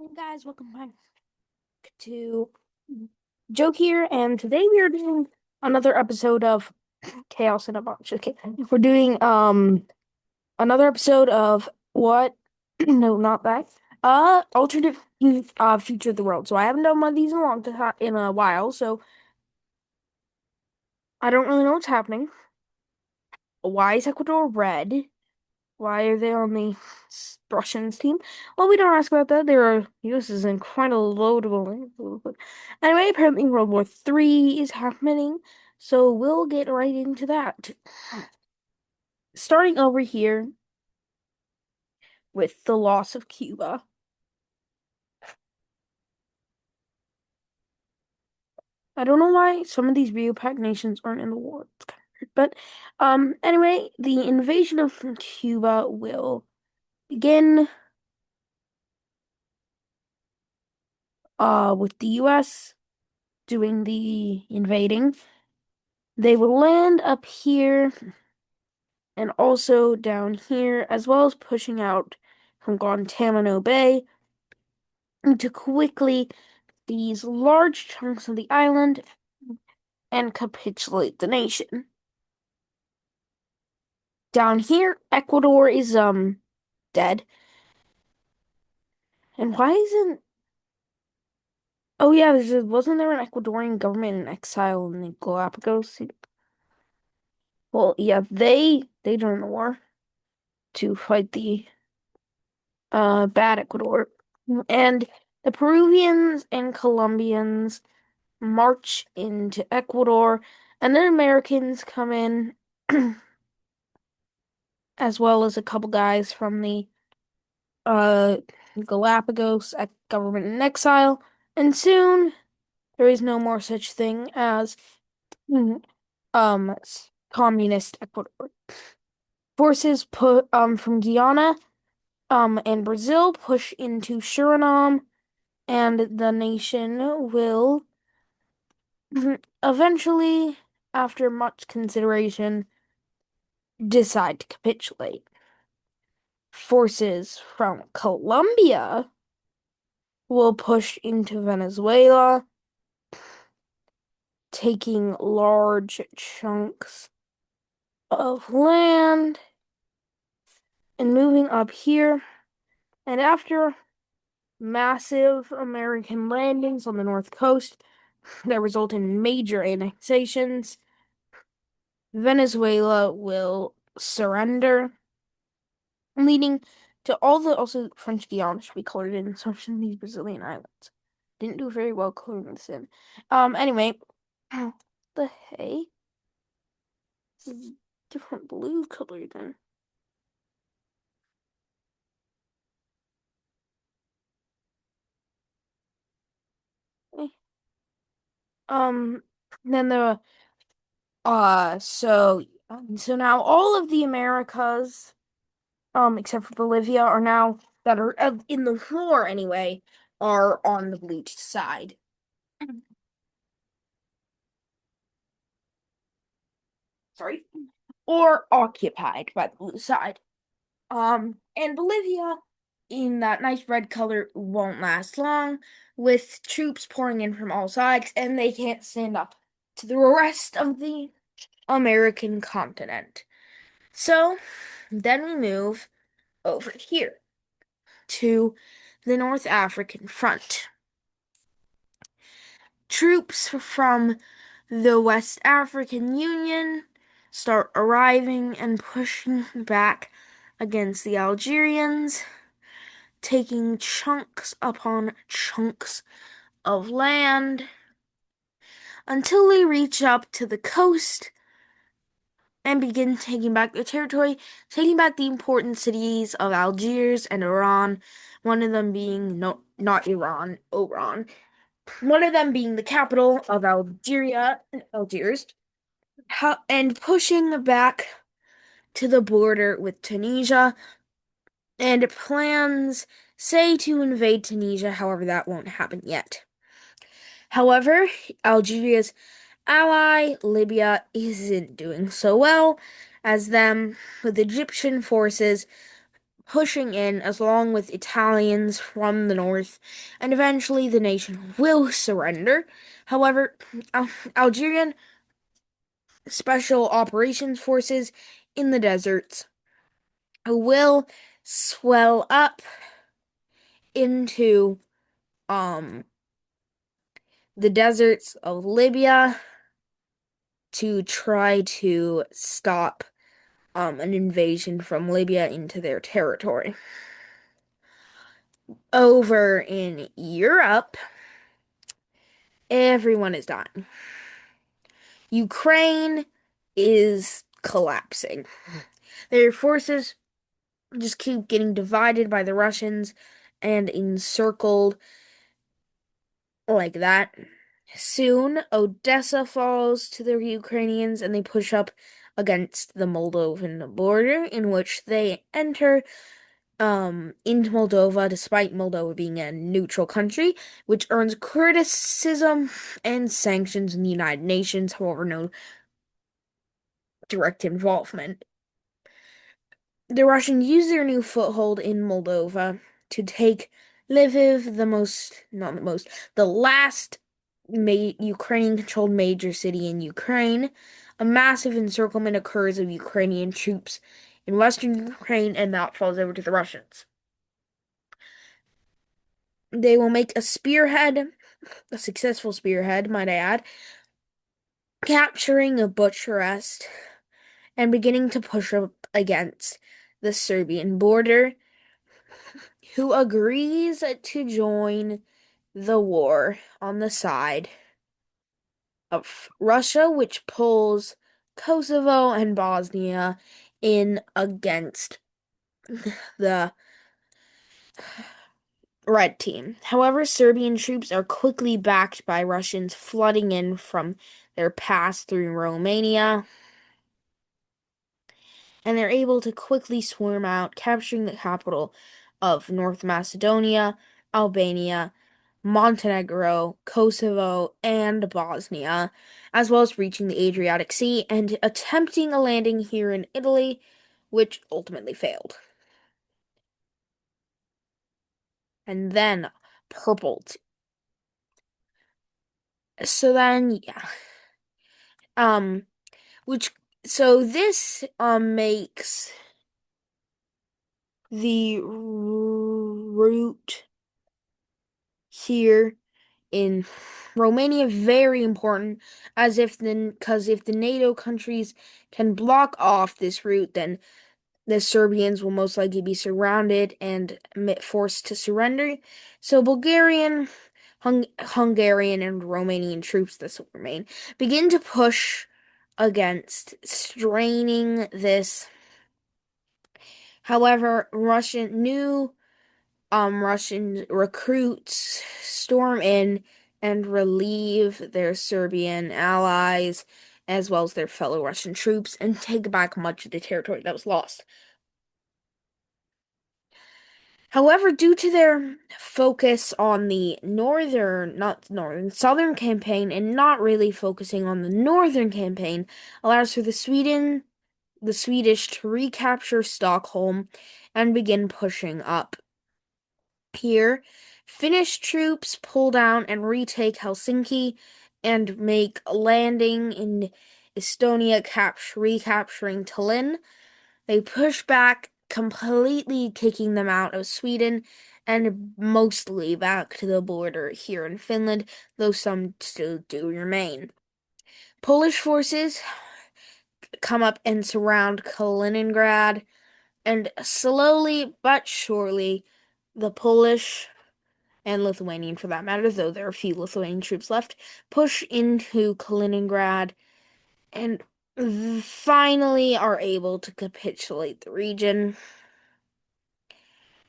Hey guys, welcome back to Joke here, and today we are doing another episode of Chaos in a Box. Okay, we're doing another episode of what? No, not that. Alternate future of the world. So I haven't done one of these in a long time, in a while, so I don't really know what's happening. Why is Ecuador red? Why are they on the Russians team? Well, we don't ask about that. There are US is in quite a loadable. Anyway, apparently World War III is happening, so we'll get right into that. Starting over here with the loss of Cuba. I don't know why some of these Rio-Pac nations aren't in the war. It's kind of weird. But anyway, the invasion of Cuba will begin with the US doing the invading. They will land up here and also down here, as well as pushing out from Guantanamo Bay to quickly these large chunks of the island and capitulate the nation. Down here, Ecuador is dead. And why isn't oh yeah, wasn't there an Ecuadorian government in exile in the Galapagos? Well, yeah, they joined the war to fight the bad Ecuador. And the Peruvians and Colombians march into Ecuador, and then Americans come in, as well as a couple guys from the uh Galapagos at government in exile, and soon there is no more such thing as mm, communist Ecuador. Forces put from Guyana and Brazil push into Suriname, and the nation will eventually, after much consideration, decide to capitulate. Forces from Colombia will push into Venezuela, taking large chunks of land and moving up here. And after massive American landings on the North Coast that result in major annexations, Venezuela will surrender, leading to all the also French Guiana should be colored in, so should these Brazilian islands. Didn't do very well coloring this in. Anyway, the hay. This is different blue color then. Okay. Um, then the so now all of the Americas, except for Bolivia, are now that are in the war anyway, are on the blue side. Sorry, or occupied by the blue side. And Bolivia, in that nice red color, won't last long, with troops pouring in from all sides, and they can't stand up to the rest of the American continent. So then we move over here to the North African front. Troops from the West African Union start arriving and pushing back against the Algerians, taking chunks upon chunks of land until they reach up to the coast and begin taking back their territory, taking back the important cities of Algiers and Oran, one of them being no, not Iran, Oran, one of them being the capital of Algeria, Algiers, and pushing back to the border with Tunisia, and plans say to invade Tunisia, however, that won't happen yet. However, Algeria's ally, Libya, isn't doing so well as them, with Egyptian forces pushing in along with Italians from the north, and eventually the nation will surrender. However, Algerian special operations forces in the deserts will swell up into um the deserts of Libya to try to stop an invasion from Libya into their territory. Over in Europe, everyone is dying. Ukraine is collapsing. Their forces just keep getting divided by the Russians and encircled like that. Soon, Odessa falls to the Ukrainians and they push up against the Moldovan border, in which they enter into Moldova, despite Moldova being a neutral country, which earns criticism and sanctions in the United Nations, however, no direct involvement. The Russians use their new foothold in Moldova to take Lviv, the last Ukrainian-controlled major city in Ukraine. A massive encirclement occurs of Ukrainian troops in western Ukraine, and that falls over to the Russians. They will make a spearhead, a successful spearhead, might I add, capturing a Bucharest and beginning to push up against the Serbian border, who agrees to join the war on the side of Russia, which pulls Kosovo and Bosnia in against the Red Team. However, Serbian troops are quickly backed by Russians flooding in from their pass through Romania, and they're able to quickly swarm out, capturing the capital of North Macedonia, Albania, Montenegro, Kosovo, and Bosnia, as well as reaching the Adriatic Sea and attempting a landing here in Italy, which ultimately failed. And then purpled. So then, yeah. Um, which so this makes the route here in Romania very important, as if then because if the NATO countries can block off this route, then the Serbians will most likely be surrounded and forced to surrender. So Bulgarian, Hungarian, and Romanian troops that will remain begin to push against straining this. However, Russian recruits storm in and relieve their Serbian allies, as well as their fellow Russian troops, and take back much of the territory that was lost. However, due to their focus on the southern campaign and not really focusing on the northern campaign, allows for the Swedish to recapture Stockholm and begin pushing up. Here, Finnish troops pull down and retake Helsinki and make a landing in Estonia, recapturing Tallinn. They push back, completely kicking them out of Sweden and mostly back to the border here in Finland, though some still do remain. Polish forces come up and surround Kaliningrad, and slowly but surely, the Polish and Lithuanian for that matter, though there are a few Lithuanian troops left, push into Kaliningrad and finally are able to capitulate the region.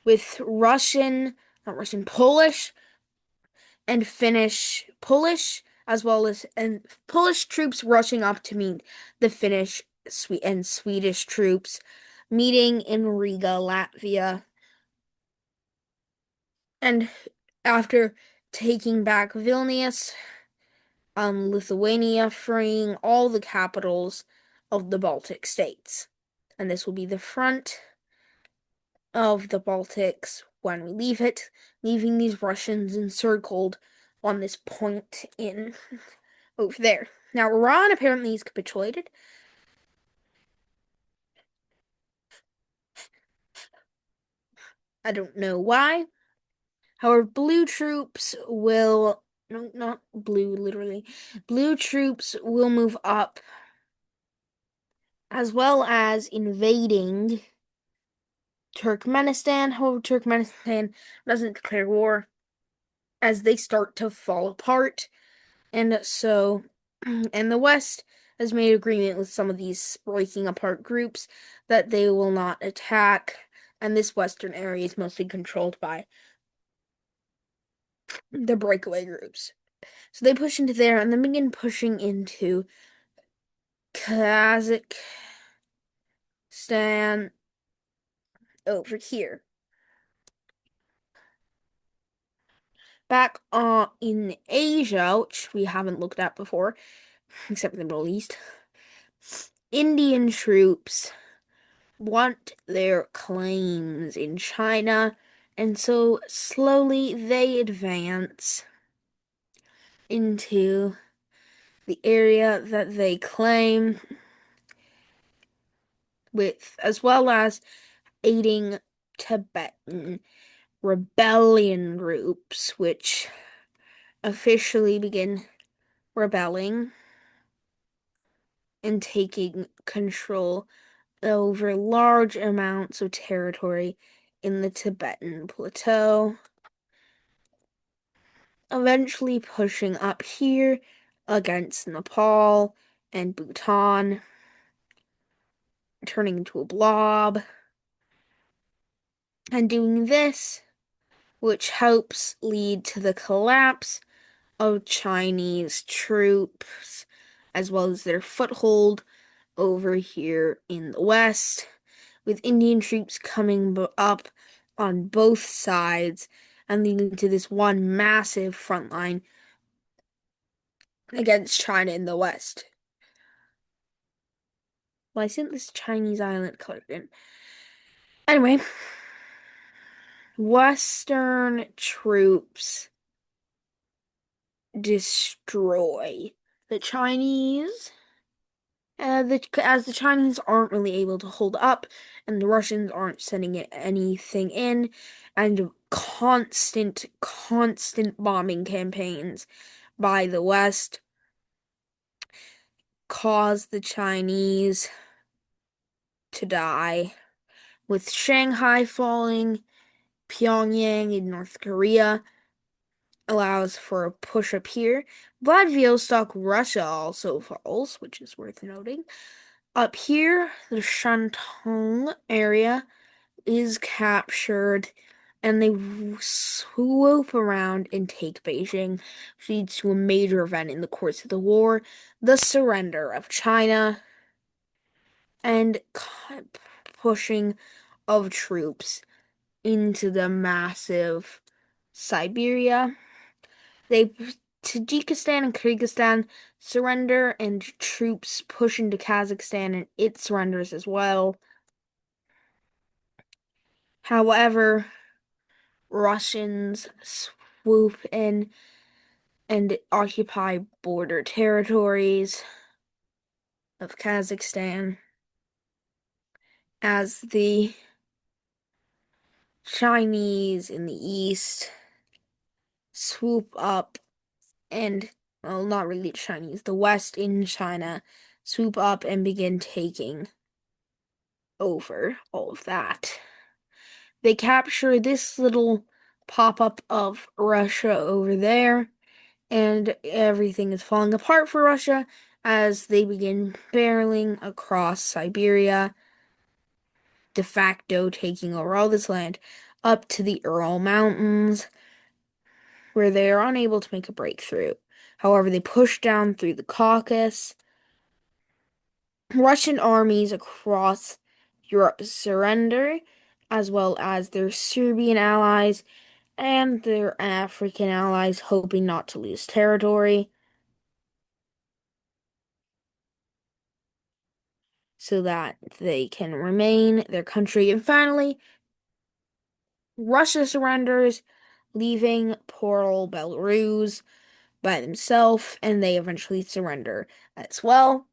With Polish and Polish as well as Polish troops rushing up to meet the Finnish and Swedish troops meeting in Riga, Latvia. And after taking back Vilnius, Lithuania, freeing all the capitals of the Baltic states. And this will be the front of the Baltics when we leave it, leaving these Russians encircled on this point in over there. Now, Iran apparently has capitulated. I don't know why. However, blue troops will, no, not blue, literally. Blue troops will move up as well as invading Turkmenistan. However, Turkmenistan doesn't declare war as they start to fall apart. And so, and the West has made agreement with some of these breaking apart groups that they will not attack. And this western area is mostly controlled by the breakaway groups. So they push into there and then begin pushing into Kazakhstan over here. Back in Asia, which we haven't looked at before, except for the Middle East, Indian troops want their claims in China, and so slowly they advance into the area that they claim, with as well as aiding Tibetan rebellion groups, which officially begin rebelling and taking control over large amounts of territory in the Tibetan Plateau, eventually pushing up here against Nepal and Bhutan, turning into a blob, and doing this, which helps lead to the collapse of Chinese troops, as well as their foothold over here in the West, with Indian troops coming up on both sides and leading to this one massive front line against China in the West. Well, I sent this Chinese island colored in. Anyway, Western troops destroy the Chinese. As the Chinese aren't really able to hold up, and the Russians aren't sending anything in, and constant bombing campaigns by the West cause the Chinese to die, with Shanghai falling. Pyongyang in North Korea allows for a push up here. Vladivostok, Russia also falls, which is worth noting. Up here, the Shantung area is captured, and they swoop around and take Beijing, which leads to a major event in the course of the war, the surrender of China, and pushing of troops into the massive Siberia. Tajikistan and Kyrgyzstan surrender, and troops push into Kazakhstan, and it surrenders as well. However, Russians swoop in and occupy border territories of Kazakhstan as the Chinese in the east swoop up and, well, not really Chinese, the West in China swoop up and begin taking over all of that. They capture this little pop-up of Russia over there, and everything is falling apart for Russia as they begin barreling across Siberia, de facto taking over all this land up to the Ural Mountains, where they are unable to make a breakthrough. However, they push down through the Caucasus. Russian armies across Europe surrender, as well as their Serbian allies and their African allies, hoping not to lose territory so that they can remain their country. And finally, Russia surrenders, leaving poor old Belarus by themselves, and they eventually surrender as well.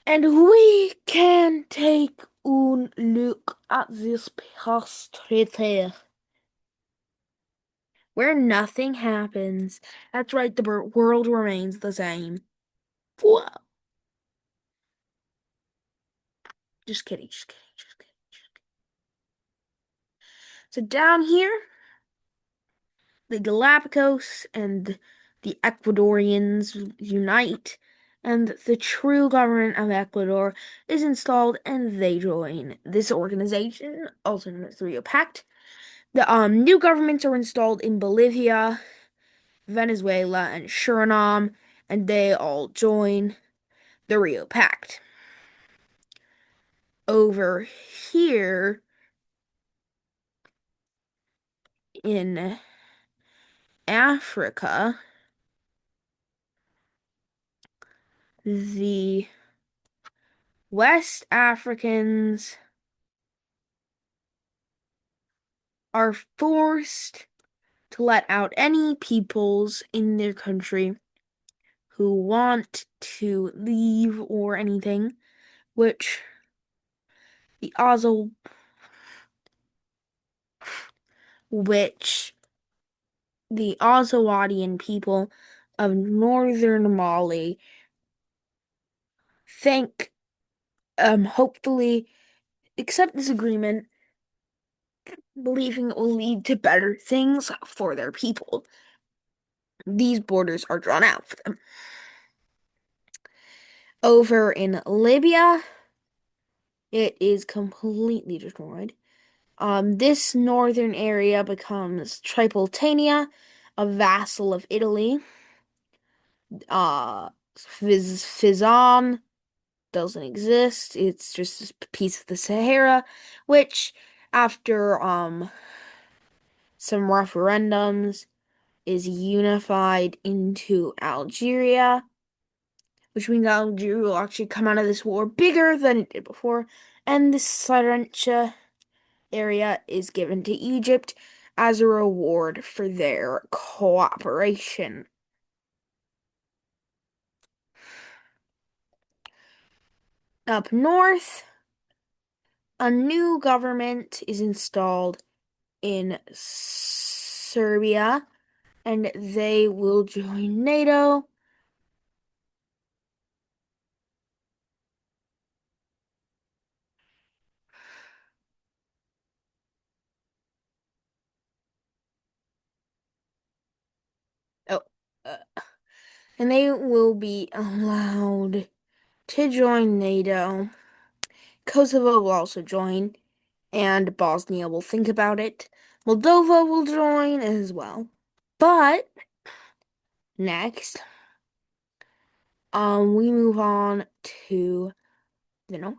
And we can take a look at this past treaty where nothing happens. That's right, the world remains the same. Whoa. Just kidding, just kidding, just kidding. So down here, the Galapagos and the Ecuadorians unite, and the true government of Ecuador is installed, and they join this organization, also known as the Rio Pact. The new governments are installed in Bolivia, Venezuela, and Suriname, and they all join the Rio Pact. Over here in Africa, the West Africans are forced to let out any peoples in their country who want to leave or anything, which the Ozo, which the Azawadian people of northern Mali think, hopefully accept this agreement, believing it will lead to better things for their people. These borders are drawn out for them. Over in Libya, it is completely destroyed. This northern area becomes Tripolitania, a vassal of Italy. Fezzan doesn't exist. It's just a piece of the Sahara, which, after some referendums, is unified into Algeria, which means Algeria will actually come out of this war bigger than it did before, and this Sarancha area is given to Egypt as a reward for their cooperation. Up north, a new government is installed in Serbia, and they will join NATO. Oh, uh, and they will be allowed to join NATO. Kosovo will also join, and Bosnia will think about it. Moldova will join as well. But next, we move on to the north.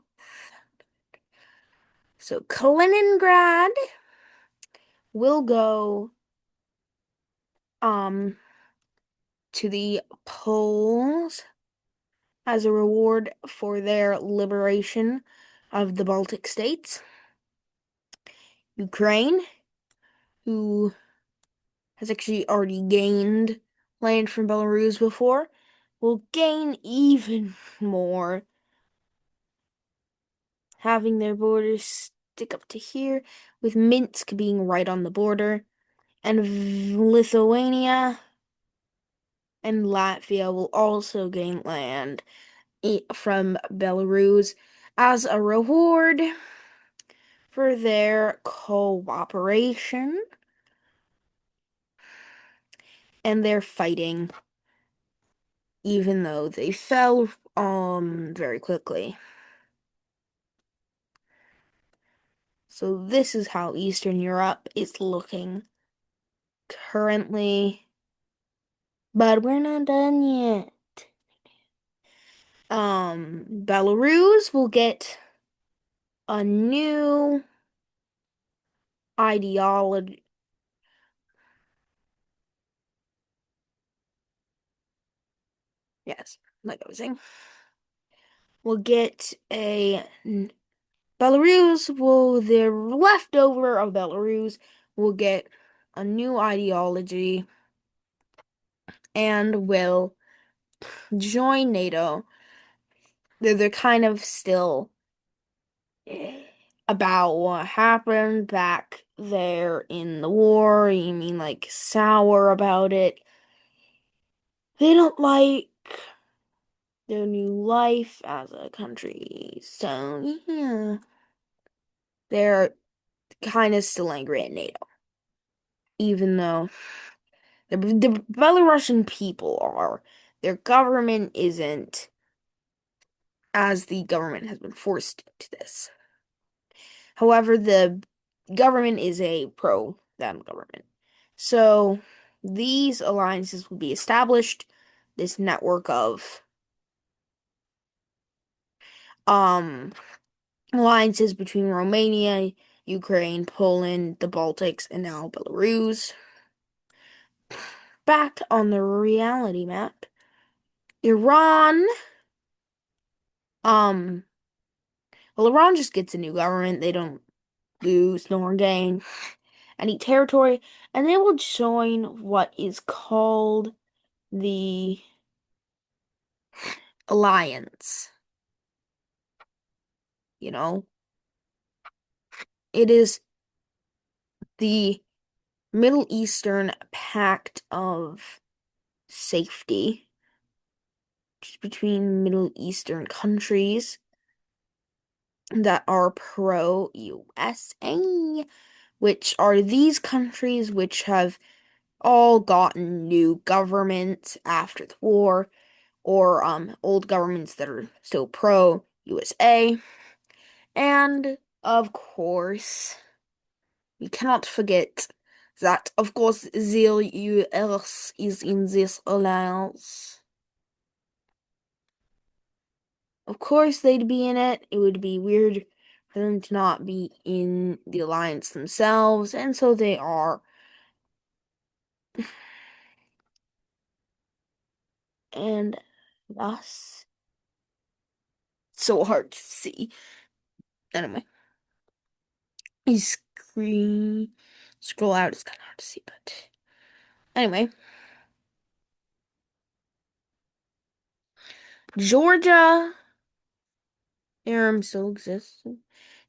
So Kaliningrad will go um to the Poles as a reward for their liberation of the Baltic states. Ukraine, who has actually already gained land from Belarus before, will gain even more, having their borders stick up to here, with Minsk being right on the border, and Lithuania and Latvia will also gain land from Belarus as a reward for their cooperation, and their fighting, even though they fell very quickly. So this is how Eastern Europe is looking currently, but we're not done yet. Belarus will get a new ideology. Yes, like I was saying, will get a the leftover of Belarus will get a new ideology and will join NATO. They're kind of still about what happened back there in the war. You mean like sour about it? They don't like their new life as a country. So, yeah, they're kind of still angry at NATO, even though the Belarusian people are. Their government isn't, as the government has been forced into this. However, the government is a pro-them government. So, these alliances will be established, this network of um alliances between Romania, Ukraine, Poland, the Baltics, and now Belarus. Back on the reality map, Iran, um, well, Iran just gets a new government. They don't lose nor gain any territory, and they will join what is called the Alliance. You know, it is the Middle Eastern Pact of Safety between Middle Eastern countries that are pro-USA, which are these countries which have all gotten new governments after the war, or old governments that are still pro-USA. And of course, we cannot forget that of course the US is in this alliance. Of course, they'd be in it. It would be weird for them to not be in the alliance themselves, and so they are. And thus, so hard to see. Anyway, you scroll out, it's kind of hard to see, but anyway, Georgia, Aram still exists.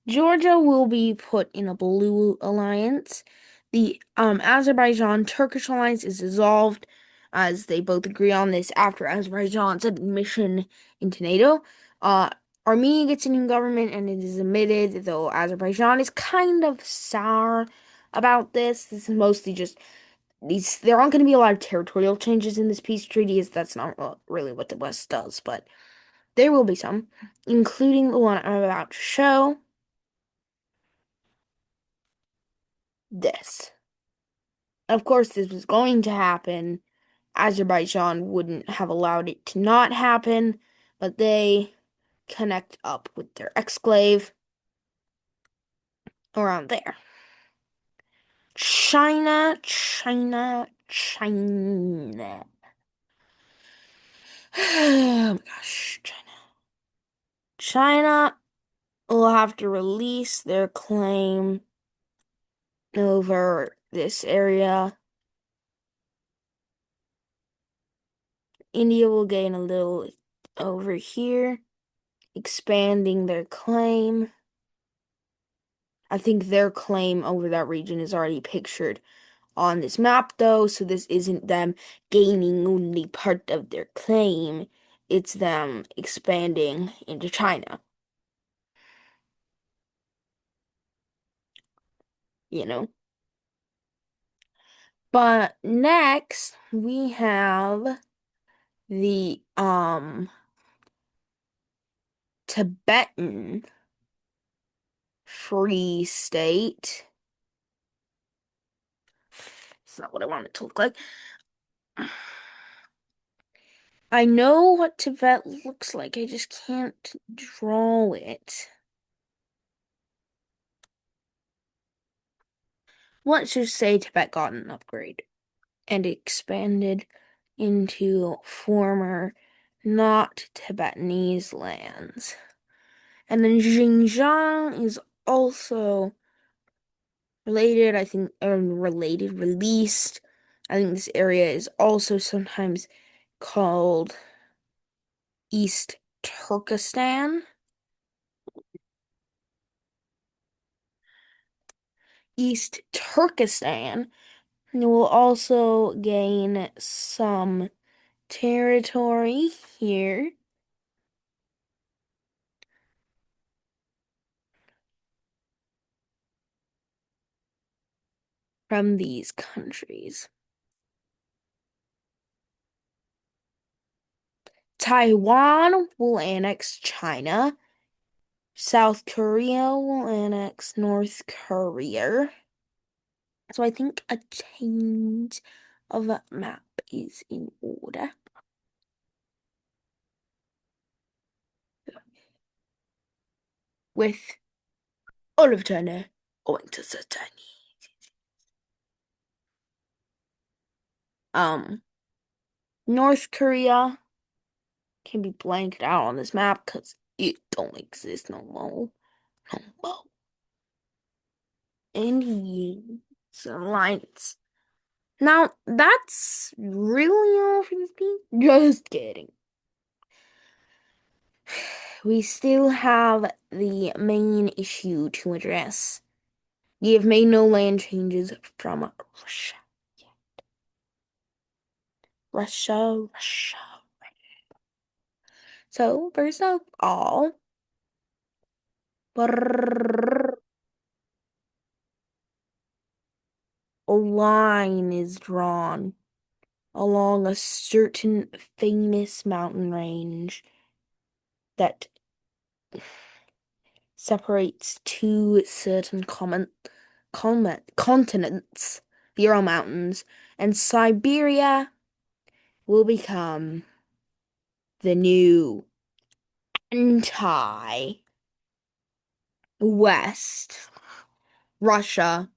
Georgia will be put in a blue alliance. The Azerbaijan-Turkish alliance is dissolved as they both agree on this after Azerbaijan's admission into NATO. Uh, Armenia gets a new government and it is admitted, though Azerbaijan is kind of sour about this. This is mostly just these. There aren't going to be a lot of territorial changes in this peace treaty, as that's not really what the West does, but there will be some, including the one I'm about to show. This. Of course, this was going to happen. Azerbaijan wouldn't have allowed it to not happen, but they connect up with their exclave around there. China. Oh my gosh, China. China will have to release their claim over this area. India will gain a little over here, expanding their claim. I think their claim over that region is already pictured on this map, though, so this isn't them gaining only part of their claim, it's them expanding into China. You know? But next, we have the Tibetan Free State. It's not what I want it to look like. I know what Tibet looks like, I just can't draw it. Let's just say Tibet got an upgrade and expanded into former not Tibetanese lands. And then Xinjiang is also related, I think, released. I think this area is also sometimes called East Turkestan. East Turkestan will also gain some territory here from these countries. Taiwan will annex China. South Korea will annex North Korea. So I think a change of a map is in order. With all of China going to the Chinese. North Korea can be blanked out on this map because it don't exist no more. No more. And it's alliance. Now, that's really all for this game. Just kidding. We still have the main issue to address. We have made no land changes from Russia. Russia. So, first of all, a line is drawn along a certain famous mountain range that separates two certain continents, the Ural Mountains, and Siberia will become the new anti-West Russia.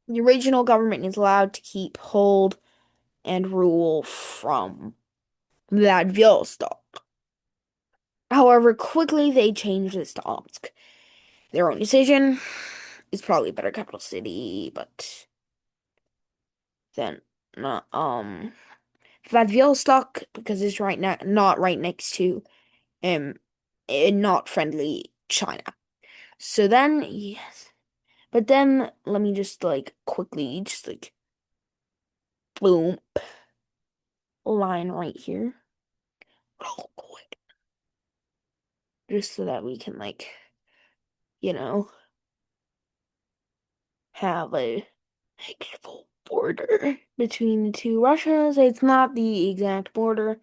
The regional government is allowed to keep hold and rule from Vladivostok. However, quickly they changed this to Omsk. Their own decision. It's probably a better capital city, but then Vladivostok because it's right now not right next to um not friendly China. So then yes. But then let me just like quickly just like boom line right here. Real quick. Just so that we can like, you know, have a actual border between the two Russias. It's not the exact border.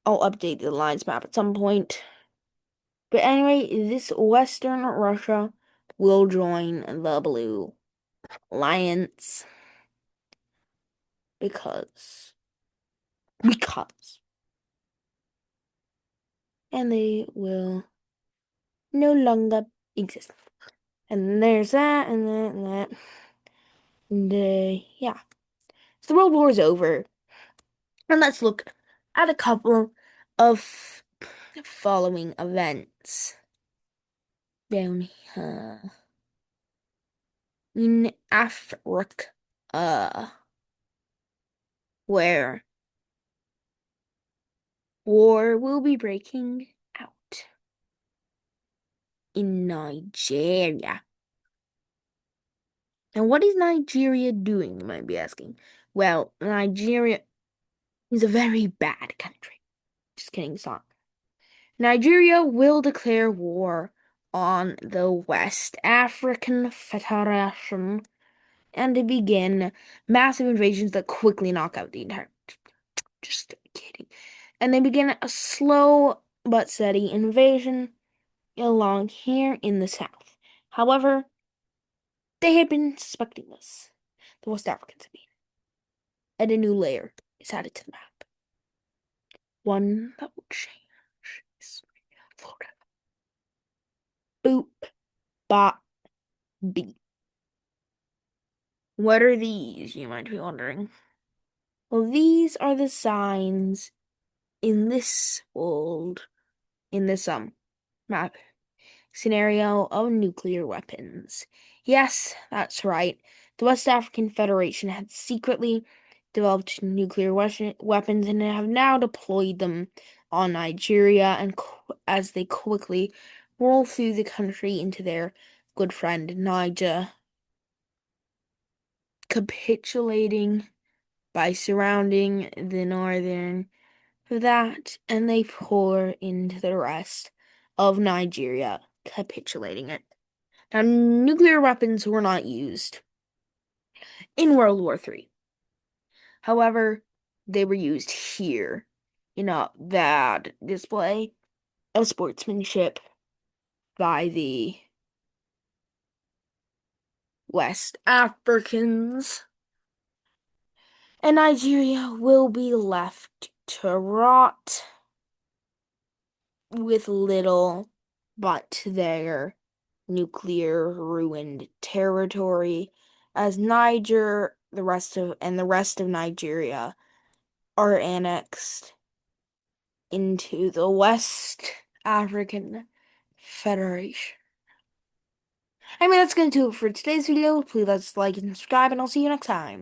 I'll update the lines map at some point. But anyway, this Western Russia will join the Blue Alliance because and they will no longer exist. And there's that and that and that. And yeah. So the World War is over. And let's look at a couple of following events down here in Africa, where war will be breaking out in Nigeria. And what is Nigeria doing, you might be asking? Well, Nigeria is a very bad country. Just kidding, it's not. Nigeria will declare war on the West African Federation and to begin massive invasions that quickly knock out the entire. Just kidding. And they begin a slow but steady invasion along here in the south. However, they had been suspecting this. The West Africans had been. And a new layer is added to the map. One that will change is Florida. Boop, bop, beep. What are these, you might be wondering? Well, these are the signs in this world in this map scenario of nuclear weapons. Yes, that's right. The West African Federation had secretly developed nuclear weapons and have now deployed them on Nigeria and as they quickly roll through the country into their good friend Niger, capitulating by surrounding the northern that, and they pour into the rest of Nigeria, capitulating it. Now, nuclear weapons were not used in World War III. However, they were used here in a bad display of sportsmanship by the West Africans, and Nigeria will be left to rot with little but their nuclear ruined territory as the rest of Nigeria are annexed into the West African Federation. That's gonna do it for today's video. Please like and subscribe, and I'll see you next time.